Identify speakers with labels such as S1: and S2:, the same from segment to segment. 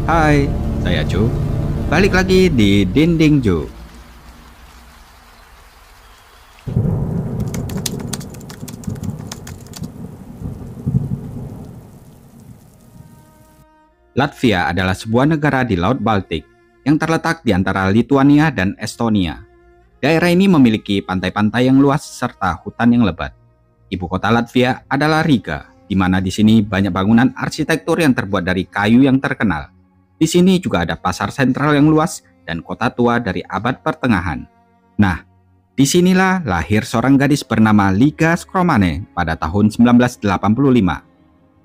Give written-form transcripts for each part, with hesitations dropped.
S1: Hai, saya Jo. Balik lagi di Dinding Jo. Latvia adalah sebuah negara di Laut Baltik yang terletak di antara Lituania dan Estonia. Daerah ini memiliki pantai-pantai yang luas serta hutan yang lebat. Ibu kota Latvia adalah Riga, di mana di sini banyak bangunan arsitektur yang terbuat dari kayu yang terkenal. Di sini juga ada pasar sentral yang luas dan kota tua dari abad pertengahan. Nah, disinilah lahir seorang gadis bernama Liga Skromane pada tahun 1985.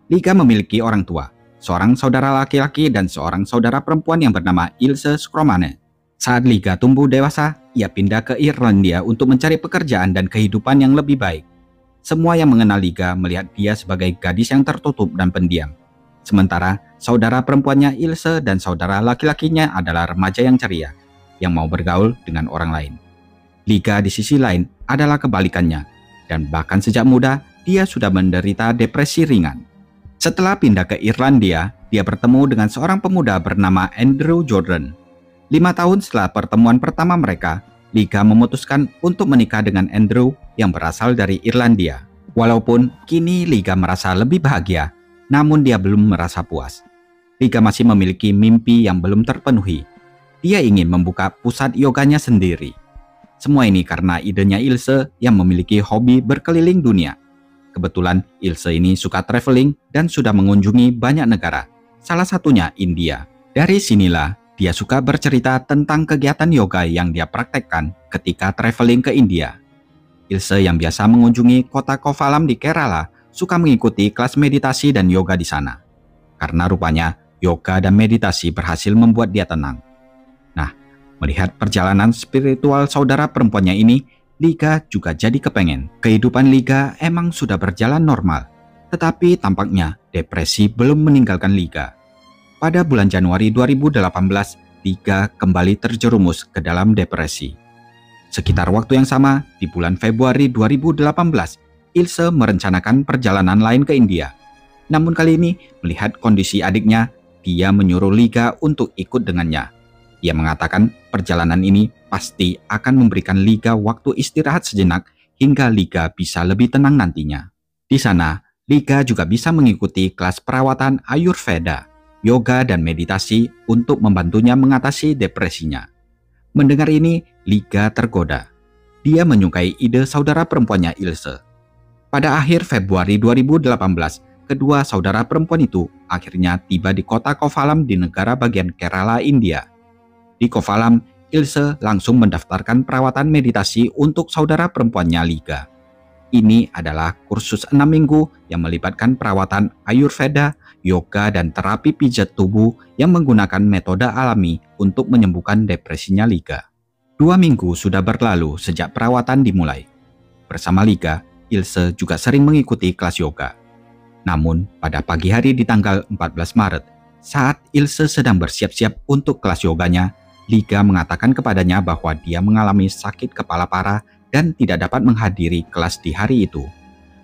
S1: Liga memiliki orang tua, seorang saudara laki-laki dan seorang saudara perempuan yang bernama Ilse Skromane. Saat Liga tumbuh dewasa, ia pindah ke Irlandia untuk mencari pekerjaan dan kehidupan yang lebih baik. Semua yang mengenal Liga melihat dia sebagai gadis yang tertutup dan pendiam. Sementara saudara perempuannya Ilse dan saudara laki-lakinya adalah remaja yang ceria, yang mau bergaul dengan orang lain. Liga di sisi lain adalah kebalikannya, dan bahkan sejak muda dia sudah menderita depresi ringan. Setelah pindah ke Irlandia, dia bertemu dengan seorang pemuda bernama Andrew Jordan. 5 tahun setelah pertemuan pertama mereka, Liga memutuskan untuk menikah dengan Andrew yang berasal dari Irlandia. Walaupun kini Liga merasa lebih bahagia, namun dia belum merasa puas. Liga masih memiliki mimpi yang belum terpenuhi. Dia ingin membuka pusat yoganya sendiri. Semua ini karena idenya Ilse yang memiliki hobi berkeliling dunia. Kebetulan Ilse ini suka traveling dan sudah mengunjungi banyak negara, salah satunya India. Dari sinilah dia suka bercerita tentang kegiatan yoga yang dia praktekkan ketika traveling ke India. Ilse yang biasa mengunjungi kota Kovalam di Kerala suka mengikuti kelas meditasi dan yoga di sana. Karena rupanya yoga dan meditasi berhasil membuat dia tenang. Nah, melihat perjalanan spiritual saudara perempuannya ini, Liga juga jadi kepengen. Kehidupan Liga emang sudah berjalan normal, tetapi tampaknya depresi belum meninggalkan Liga. Pada bulan Januari 2018, Liga kembali terjerumus ke dalam depresi. Sekitar waktu yang sama, di bulan Februari 2018, Ilse merencanakan perjalanan lain ke India. Namun kali ini, melihat kondisi adiknya, dia menyuruh Liga untuk ikut dengannya. Ia mengatakan perjalanan ini pasti akan memberikan Liga waktu istirahat sejenak hingga Liga bisa lebih tenang nantinya. Di sana, Liga juga bisa mengikuti kelas perawatan Ayurveda, yoga dan meditasi untuk membantunya mengatasi depresinya. Mendengar ini, Liga tergoda. Dia menyukai ide saudara perempuannya Ilse. Pada akhir Februari 2018, kedua saudara perempuan itu akhirnya tiba di kota Kovalam di negara bagian Kerala, India. Di Kovalam, Ilse langsung mendaftarkan perawatan meditasi untuk saudara perempuannya Liga. Ini adalah kursus 6 minggu yang melibatkan perawatan Ayurveda, yoga, dan terapi pijat tubuh yang menggunakan metode alami untuk menyembuhkan depresinya Liga. 2 minggu sudah berlalu sejak perawatan dimulai. Bersama Liga, Ilse juga sering mengikuti kelas yoga. Namun, pada pagi hari di tanggal 14 Maret, saat Ilse sedang bersiap-siap untuk kelas yoganya, Liga mengatakan kepadanya bahwa dia mengalami sakit kepala parah dan tidak dapat menghadiri kelas di hari itu.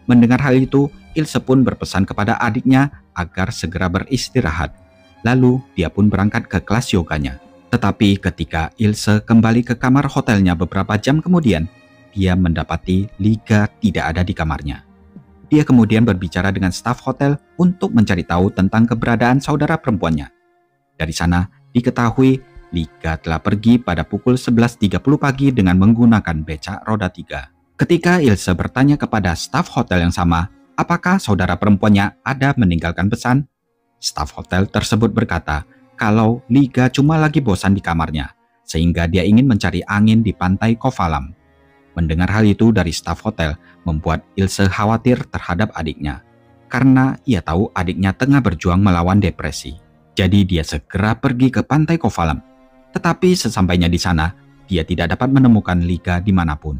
S1: Mendengar hal itu, Ilse pun berpesan kepada adiknya agar segera beristirahat. Lalu dia pun berangkat ke kelas yoganya. Tetapi ketika Ilse kembali ke kamar hotelnya beberapa jam kemudian, dia mendapati Liga tidak ada di kamarnya. Dia kemudian berbicara dengan staf hotel untuk mencari tahu tentang keberadaan saudara perempuannya. Dari sana diketahui Liga telah pergi pada pukul 11.30 pagi dengan menggunakan becak roda 3. Ketika Ilse bertanya kepada staf hotel yang sama, apakah saudara perempuannya ada meninggalkan pesan? Staf hotel tersebut berkata kalau Liga cuma lagi bosan di kamarnya, sehingga dia ingin mencari angin di pantai Kovalam. Mendengar hal itu dari staf hotel membuat Ilse khawatir terhadap adiknya, karena ia tahu adiknya tengah berjuang melawan depresi. Jadi dia segera pergi ke pantai Kovalam. Tetapi sesampainya di sana, dia tidak dapat menemukan Liga dimanapun.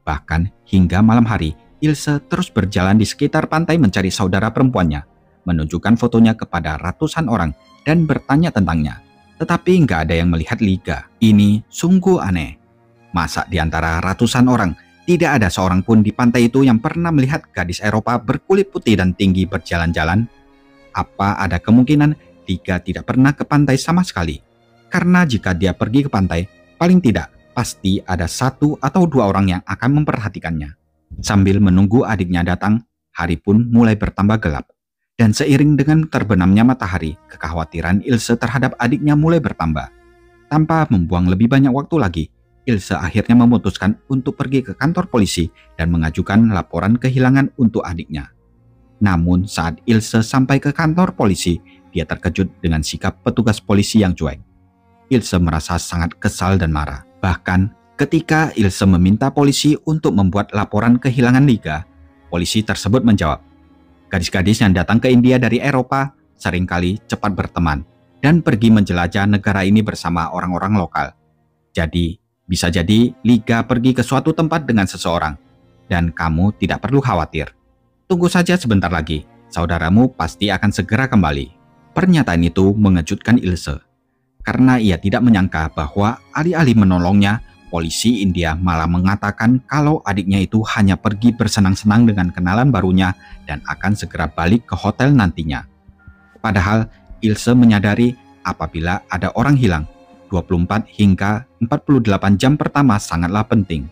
S1: Bahkan hingga malam hari, Ilse terus berjalan di sekitar pantai mencari saudara perempuannya, menunjukkan fotonya kepada ratusan orang dan bertanya tentangnya. Tetapi nggak ada yang melihat Liga. Ini sungguh aneh. Masa di antara ratusan orang, tidak ada seorang pun di pantai itu yang pernah melihat gadis Eropa berkulit putih dan tinggi berjalan-jalan? Apa ada kemungkinan Liga tidak pernah ke pantai sama sekali. Karena jika dia pergi ke pantai, paling tidak pasti ada 1 atau 2 orang yang akan memperhatikannya. Sambil menunggu adiknya datang, hari pun mulai bertambah gelap. Dan seiring dengan terbenamnya matahari, kekhawatiran Ilse terhadap adiknya mulai bertambah. Tanpa membuang lebih banyak waktu lagi, Ilse akhirnya memutuskan untuk pergi ke kantor polisi dan mengajukan laporan kehilangan untuk adiknya. Namun saat Ilse sampai ke kantor polisi, dia terkejut dengan sikap petugas polisi yang cuek. Ilse merasa sangat kesal dan marah. Bahkan ketika Ilse meminta polisi untuk membuat laporan kehilangan Liga, polisi tersebut menjawab, gadis-gadis yang datang ke India dari Eropa seringkali cepat berteman dan pergi menjelajah negara ini bersama orang-orang lokal. Jadi, bisa jadi Liga pergi ke suatu tempat dengan seseorang, dan kamu tidak perlu khawatir. Tunggu saja sebentar lagi, saudaramu pasti akan segera kembali. Pernyataan itu mengejutkan Ilse, karena ia tidak menyangka bahwa alih-alih menolongnya, polisi India malah mengatakan kalau adiknya itu hanya pergi bersenang-senang dengan kenalan barunya dan akan segera balik ke hotel nantinya. Padahal Ilse menyadari apabila ada orang hilang, 24 hingga 48 jam pertama sangatlah penting.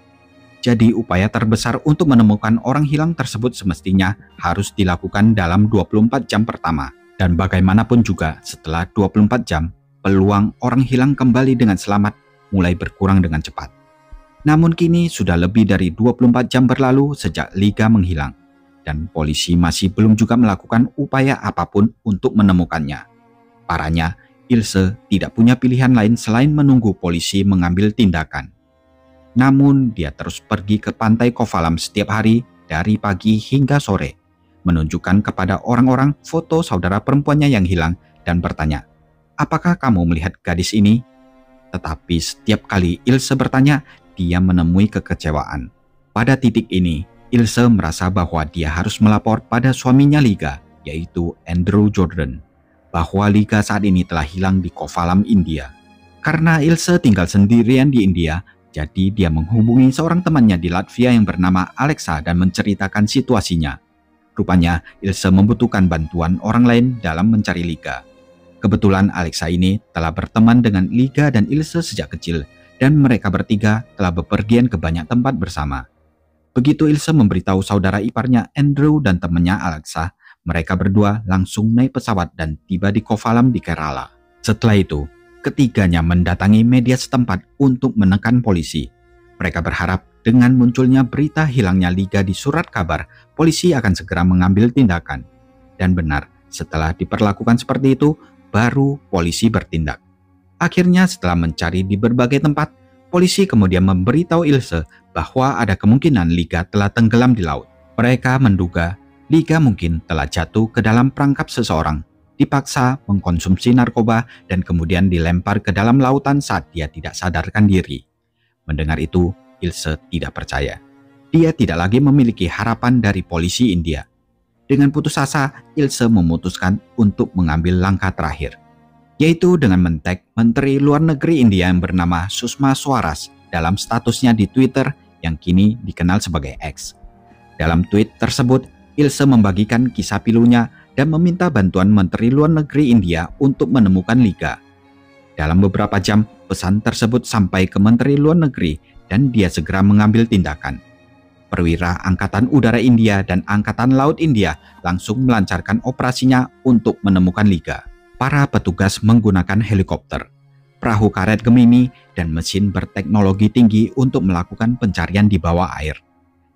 S1: Jadi upaya terbesar untuk menemukan orang hilang tersebut semestinya harus dilakukan dalam 24 jam pertama. Dan bagaimanapun juga setelah 24 jam, peluang orang hilang kembali dengan selamat mulai berkurang dengan cepat. Namun kini sudah lebih dari 24 jam berlalu sejak Liga menghilang, dan polisi masih belum juga melakukan upaya apapun untuk menemukannya. Parahnya, Ilse tidak punya pilihan lain selain menunggu polisi mengambil tindakan. Namun dia terus pergi ke pantai Kovalam setiap hari dari pagi hingga sore, menunjukkan kepada orang-orang foto saudara perempuannya yang hilang dan bertanya, apakah kamu melihat gadis ini? Tetapi setiap kali Ilse bertanya, dia menemui kekecewaan. Pada titik ini, Ilse merasa bahwa dia harus melapor pada suaminya Liga, yaitu Andrew Jordan, bahwa Liga saat ini telah hilang di Kovalam, India. Karena Ilse tinggal sendirian di India, jadi dia menghubungi seorang temannya di Latvia yang bernama Alexa dan menceritakan situasinya. Rupanya Ilse membutuhkan bantuan orang lain dalam mencari Liga. Kebetulan Alexa ini telah berteman dengan Liga dan Ilse sejak kecil, dan mereka bertiga telah bepergian ke banyak tempat bersama. Begitu Ilse memberitahu saudara iparnya Andrew dan temannya Alexa, mereka berdua langsung naik pesawat dan tiba di Kovalam di Kerala. Setelah itu, ketiganya mendatangi media setempat untuk menekan polisi. Mereka berharap dengan munculnya berita hilangnya Liga di surat kabar, polisi akan segera mengambil tindakan. Dan benar, setelah diperlakukan seperti itu, baru polisi bertindak. Akhirnya setelah mencari di berbagai tempat, polisi kemudian memberitahu Ilse bahwa ada kemungkinan Liga telah tenggelam di laut. Mereka menduga Liga mungkin telah jatuh ke dalam perangkap seseorang, dipaksa mengkonsumsi narkoba dan kemudian dilempar ke dalam lautan saat dia tidak sadarkan diri. Mendengar itu, Ilse tidak percaya. Dia tidak lagi memiliki harapan dari polisi India. Dengan putus asa, Ilse memutuskan untuk mengambil langkah terakhir, yaitu dengan men-tag Menteri Luar Negeri India yang bernama Sushma Swaraj dalam statusnya di Twitter yang kini dikenal sebagai X. Dalam tweet tersebut, Ilse membagikan kisah pilunya dan meminta bantuan Menteri Luar Negeri India untuk menemukan Liga. Dalam beberapa jam, pesan tersebut sampai ke Menteri Luar Negeri dan dia segera mengambil tindakan. Perwira Angkatan Udara India dan Angkatan Laut India langsung melancarkan operasinya untuk menemukan Liga. Para petugas menggunakan helikopter, perahu karet Gemini, dan mesin berteknologi tinggi untuk melakukan pencarian di bawah air.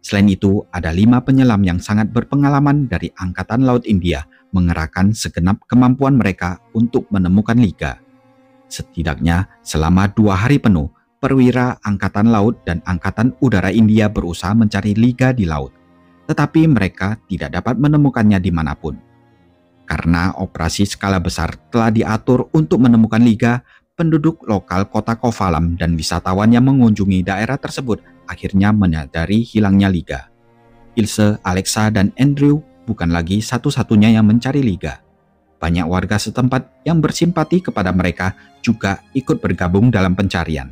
S1: Selain itu, ada 5 penyelam yang sangat berpengalaman dari Angkatan Laut India mengerahkan segenap kemampuan mereka untuk menemukan Liga. Setidaknya selama 2 hari penuh, perwira Angkatan Laut dan Angkatan Udara India berusaha mencari Liga di laut. Tetapi mereka tidak dapat menemukannya dimanapun. Karena operasi skala besar telah diatur untuk menemukan Liga, penduduk lokal kota Kovalam dan wisatawan yang mengunjungi daerah tersebut akhirnya menyadari hilangnya Liga. Ilse, Alexa, dan Andrew bukan lagi satu-satunya yang mencari Liga. Banyak warga setempat yang bersimpati kepada mereka juga ikut bergabung dalam pencarian.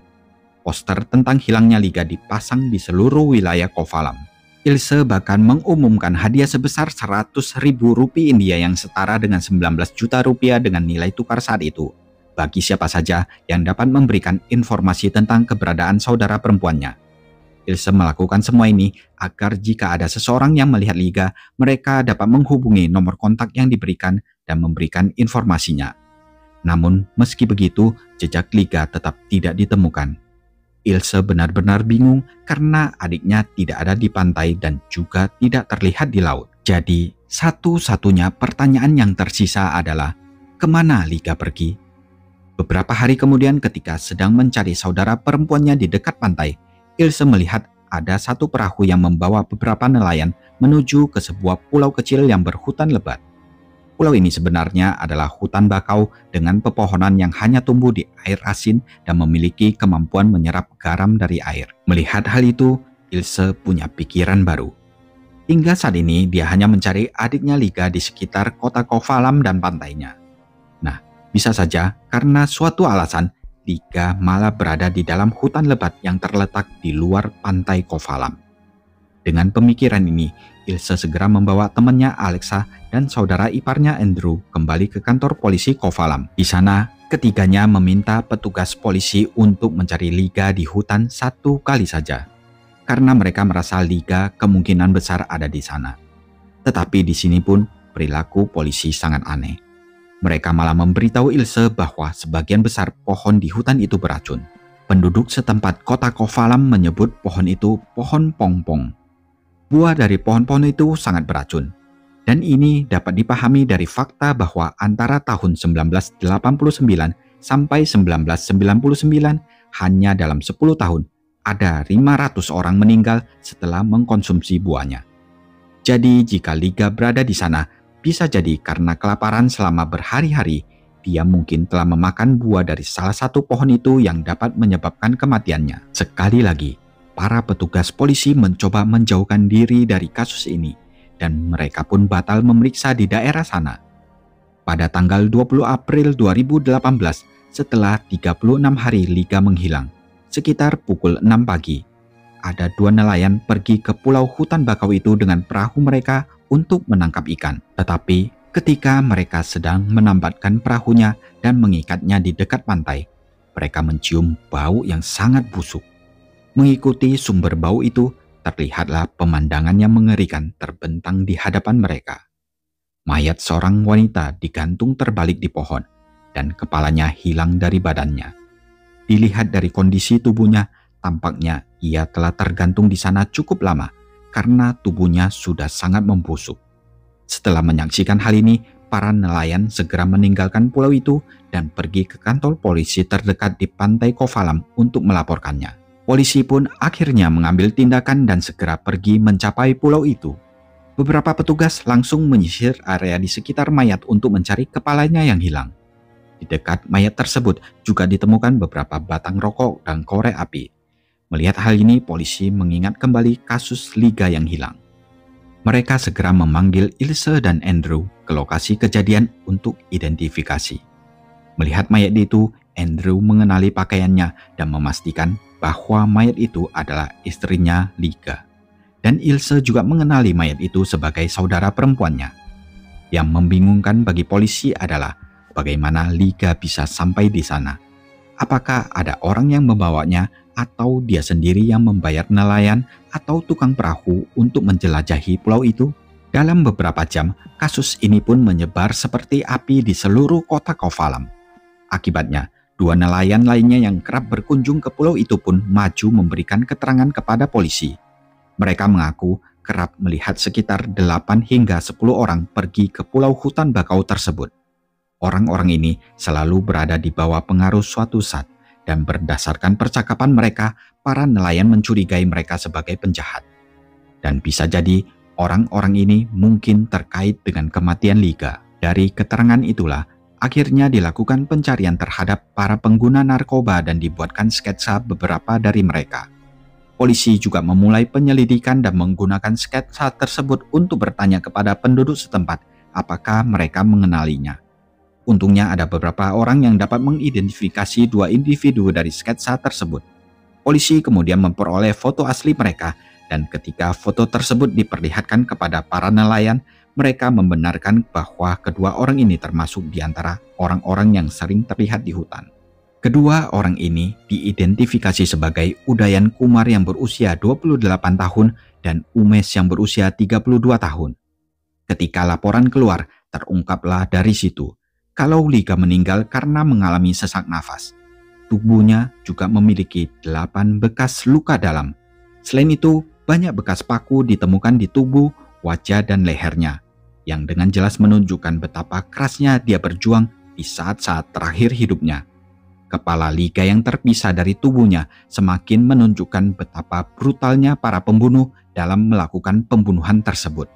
S1: Poster tentang hilangnya Liga dipasang di seluruh wilayah Kovalam. Ilse bahkan mengumumkan hadiah sebesar 100.000 rupiah India yang setara dengan 19 juta rupiah dengan nilai tukar saat itu, bagi siapa saja yang dapat memberikan informasi tentang keberadaan saudara perempuannya. Ilse melakukan semua ini agar jika ada seseorang yang melihat Liga, mereka dapat menghubungi nomor kontak yang diberikan dan memberikan informasinya. Namun, meski begitu, jejak Liga tetap tidak ditemukan. Ilse benar-benar bingung karena adiknya tidak ada di pantai dan juga tidak terlihat di laut. Jadi, satu-satunya pertanyaan yang tersisa adalah, kemana Liga pergi? Beberapa hari kemudian ketika sedang mencari saudara perempuannya di dekat pantai, Ilse melihat ada satu perahu yang membawa beberapa nelayan menuju ke sebuah pulau kecil yang berhutan lebat. Pulau ini sebenarnya adalah hutan bakau dengan pepohonan yang hanya tumbuh di air asin dan memiliki kemampuan menyerap garam dari air. Melihat hal itu, Ilse punya pikiran baru. Hingga saat ini dia hanya mencari adiknya Liga di sekitar kota Kovalam dan pantainya. Nah, bisa saja karena suatu alasan Liga malah berada di dalam hutan lebat yang terletak di luar pantai Kovalam. Dengan pemikiran ini, Ilse segera membawa temannya Alexa dan saudara iparnya Andrew kembali ke kantor polisi Kovalam. Di sana, ketiganya meminta petugas polisi untuk mencari Liga di hutan satu kali saja, karena mereka merasa Liga kemungkinan besar ada di sana. Tetapi di sini pun perilaku polisi sangat aneh. Mereka malah memberitahu Ilse bahwa sebagian besar pohon di hutan itu beracun. Penduduk setempat kota Kovalam menyebut pohon itu pohon pongpong. Buah dari pohon-pohon itu sangat beracun. Dan ini dapat dipahami dari fakta bahwa antara tahun 1989 sampai 1999 hanya dalam 10 tahun ada 500 orang meninggal setelah mengkonsumsi buahnya. Jadi jika Liga berada di sana, bisa jadi karena kelaparan selama berhari-hari, dia mungkin telah memakan buah dari salah satu pohon itu yang dapat menyebabkan kematiannya. Sekali lagi, para petugas polisi mencoba menjauhkan diri dari kasus ini dan mereka pun batal memeriksa di daerah sana. Pada tanggal 20 April 2018, setelah 36 hari Liga menghilang, sekitar pukul 6 pagi, ada dua nelayan pergi ke pulau hutan bakau itu dengan perahu mereka untuk menangkap ikan. Tetapi ketika mereka sedang menambatkan perahunya dan mengikatnya di dekat pantai, mereka mencium bau yang sangat busuk. Mengikuti sumber bau itu, terlihatlah pemandangan yang mengerikan terbentang di hadapan mereka. Mayat seorang wanita digantung terbalik di pohon, dan kepalanya hilang dari badannya. Dilihat dari kondisi tubuhnya, tampaknya ia telah tergantung di sana cukup lama, karena tubuhnya sudah sangat membusuk. Setelah menyaksikan hal ini, para nelayan segera meninggalkan pulau itu dan pergi ke kantor polisi terdekat di pantai Kovalam untuk melaporkannya. Polisi pun akhirnya mengambil tindakan dan segera pergi mencapai pulau itu. Beberapa petugas langsung menyisir area di sekitar mayat untuk mencari kepalanya yang hilang. Di dekat mayat tersebut juga ditemukan beberapa batang rokok dan korek api. Melihat hal ini, polisi mengingat kembali kasus Liga yang hilang. Mereka segera memanggil Ilse dan Andrew ke lokasi kejadian untuk identifikasi. Melihat mayat itu, Andrew mengenali pakaiannya dan memastikan bahwa mayat itu adalah istrinya Liga. Dan Ilse juga mengenali mayat itu sebagai saudara perempuannya. Yang membingungkan bagi polisi adalah bagaimana Liga bisa sampai di sana. Apakah ada orang yang membawanya atau dia sendiri yang membayar nelayan atau tukang perahu untuk menjelajahi pulau itu? Dalam beberapa jam, kasus ini pun menyebar seperti api di seluruh kota Kovalam. Akibatnya, dua nelayan lainnya yang kerap berkunjung ke pulau itu pun maju memberikan keterangan kepada polisi. Mereka mengaku kerap melihat sekitar 8 hingga 10 orang pergi ke pulau hutan bakau tersebut. Orang-orang ini selalu berada di bawah pengaruh suatu zat, dan berdasarkan percakapan mereka, para nelayan mencurigai mereka sebagai penjahat. Dan bisa jadi orang-orang ini mungkin terkait dengan kematian Liga. Dari keterangan itulah, akhirnya dilakukan pencarian terhadap para pengguna narkoba dan dibuatkan sketsa beberapa dari mereka. Polisi juga memulai penyelidikan dan menggunakan sketsa tersebut untuk bertanya kepada penduduk setempat apakah mereka mengenalinya. Untungnya ada beberapa orang yang dapat mengidentifikasi dua individu dari sketsa tersebut. Polisi kemudian memperoleh foto asli mereka Dan ketika foto tersebut diperlihatkan kepada para nelayan, mereka membenarkan bahwa kedua orang ini termasuk di antara orang-orang yang sering terlihat di hutan. Kedua orang ini diidentifikasi sebagai Udayan Kumar yang berusia 28 tahun dan Umes yang berusia 32 tahun. Ketika laporan keluar, terungkaplah dari situ kalau Liga meninggal karena mengalami sesak nafas. Tubuhnya juga memiliki 8 bekas luka dalam. Selain itu, banyak bekas paku ditemukan di tubuh, wajah, dan lehernya, yang dengan jelas menunjukkan betapa kerasnya dia berjuang di saat-saat terakhir hidupnya. Kepala Liga yang terpisah dari tubuhnya semakin menunjukkan betapa brutalnya para pembunuh dalam melakukan pembunuhan tersebut.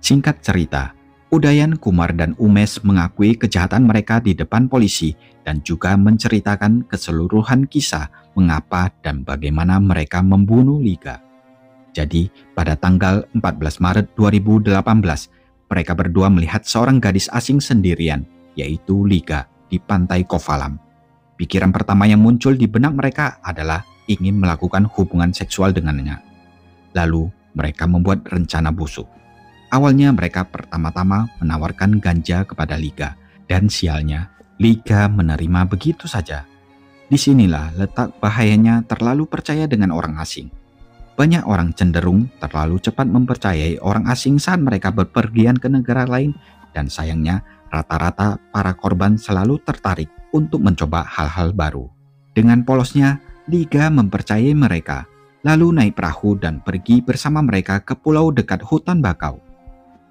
S1: Singkat cerita, Udayan Kumar dan Umes mengakui kejahatan mereka di depan polisi dan juga menceritakan keseluruhan kisah mengapa dan bagaimana mereka membunuh Liga. Jadi, pada tanggal 14 Maret 2018, mereka berdua melihat seorang gadis asing sendirian, yaitu Liga, di pantai Kovalam. Pikiran pertama yang muncul di benak mereka adalah ingin melakukan hubungan seksual dengannya. Lalu, mereka membuat rencana busuk. Awalnya mereka pertama-tama menawarkan ganja kepada Liga, dan sialnya, Liga menerima begitu saja. Disinilah letak bahayanya terlalu percaya dengan orang asing. Banyak orang cenderung terlalu cepat mempercayai orang asing saat mereka berpergian ke negara lain, dan sayangnya rata-rata para korban selalu tertarik untuk mencoba hal-hal baru. Dengan polosnya, Liga mempercayai mereka, lalu naik perahu dan pergi bersama mereka ke pulau dekat hutan bakau.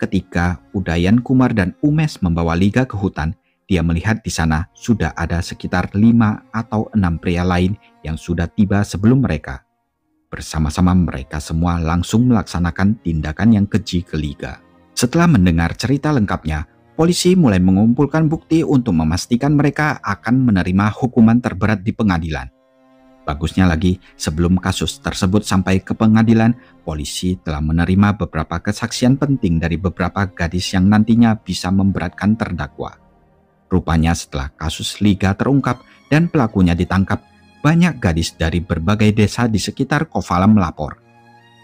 S1: Ketika Udayan Kumar dan Umes membawa Liga ke hutan, dia melihat di sana sudah ada sekitar 5 atau 6 pria lain yang sudah tiba sebelum mereka. Bersama-sama mereka semua langsung melaksanakan tindakan yang keji ke Liga. Setelah mendengar cerita lengkapnya, polisi mulai mengumpulkan bukti untuk memastikan mereka akan menerima hukuman terberat di pengadilan. Bagusnya lagi, sebelum kasus tersebut sampai ke pengadilan, polisi telah menerima beberapa kesaksian penting dari beberapa gadis yang nantinya bisa memberatkan terdakwa. Rupanya setelah kasus Liga terungkap dan pelakunya ditangkap, banyak gadis dari berbagai desa di sekitar Kovalam melapor.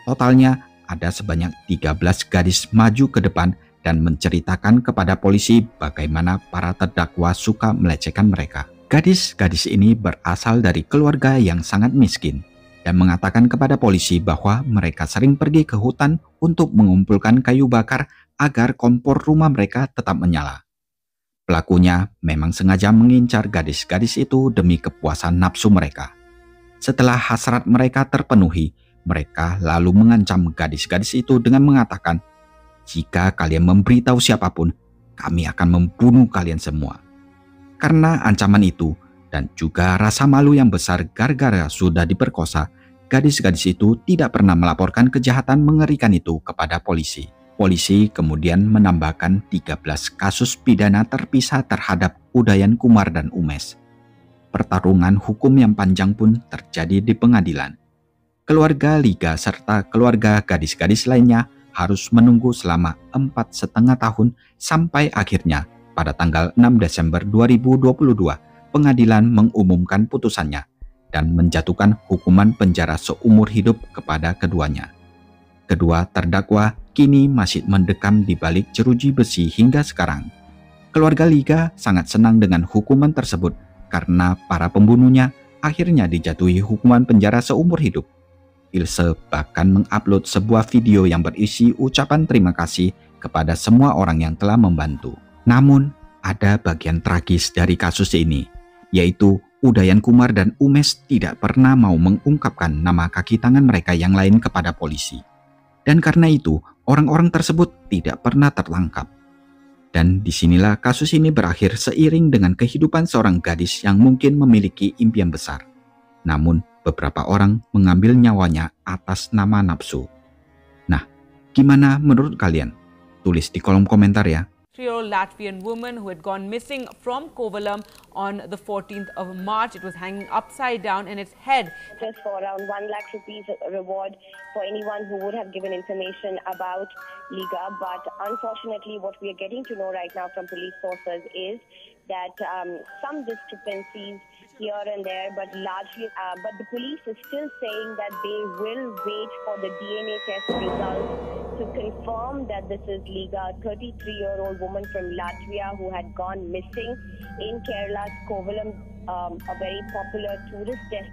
S1: Totalnya ada sebanyak 13 gadis maju ke depan dan menceritakan kepada polisi bagaimana para terdakwa suka melecehkan mereka. Gadis-gadis ini berasal dari keluarga yang sangat miskin dan mengatakan kepada polisi bahwa mereka sering pergi ke hutan untuk mengumpulkan kayu bakar agar kompor rumah mereka tetap menyala. Pelakunya memang sengaja mengincar gadis-gadis itu demi kepuasan nafsu mereka. Setelah hasrat mereka terpenuhi, mereka lalu mengancam gadis-gadis itu dengan mengatakan, "Jika kalian memberitahu siapapun, kami akan membunuh kalian semua." Karena ancaman itu dan juga rasa malu yang besar gara-gara sudah diperkosa, gadis-gadis itu tidak pernah melaporkan kejahatan mengerikan itu kepada polisi. Polisi kemudian menambahkan 13 kasus pidana terpisah terhadap Udayan Kumar dan Umes. Pertarungan hukum yang panjang pun terjadi di pengadilan. Keluarga Liga serta keluarga gadis-gadis lainnya harus menunggu selama 4,5 tahun sampai akhirnya pada tanggal 6 Desember 2022 pengadilan mengumumkan putusannya dan menjatuhkan hukuman penjara seumur hidup kepada keduanya. Kedua terdakwa kini masih mendekam di balik jeruji besi hingga sekarang. Keluarga Liga sangat senang dengan hukuman tersebut karena para pembunuhnya akhirnya dijatuhi hukuman penjara seumur hidup. Ilse bahkan mengupload sebuah video yang berisi ucapan terima kasih kepada semua orang yang telah membantu. Namun, ada bagian tragis dari kasus ini, yaitu Udayan Kumar dan Umes tidak pernah mau mengungkapkan nama kaki tangan mereka yang lain kepada polisi. Dan karena itu, orang-orang tersebut tidak pernah tertangkap. Dan disinilah kasus ini berakhir seiring dengan kehidupan seorang gadis yang mungkin memiliki impian besar. Namun, beberapa orang mengambil nyawanya atas nama nafsu. Nah, gimana menurut kalian? Tulis di kolom komentar ya.
S2: 3-year-old Latvian woman who had gone missing from Kovalam on the 14th of March. It was hanging upside down and its head.
S3: Just for around 1 lakh rupees reward for anyone who would have given information about Liga. But unfortunately, what we are getting to know right now from police sources is that some discrepancies here and there, but largely, but the police is still saying that they will wait for the DNA test results to confirm that this is Liga, a 33-year-old woman from Latvia who had gone missing in Kerala's Kovalam, a very popular tourist destination.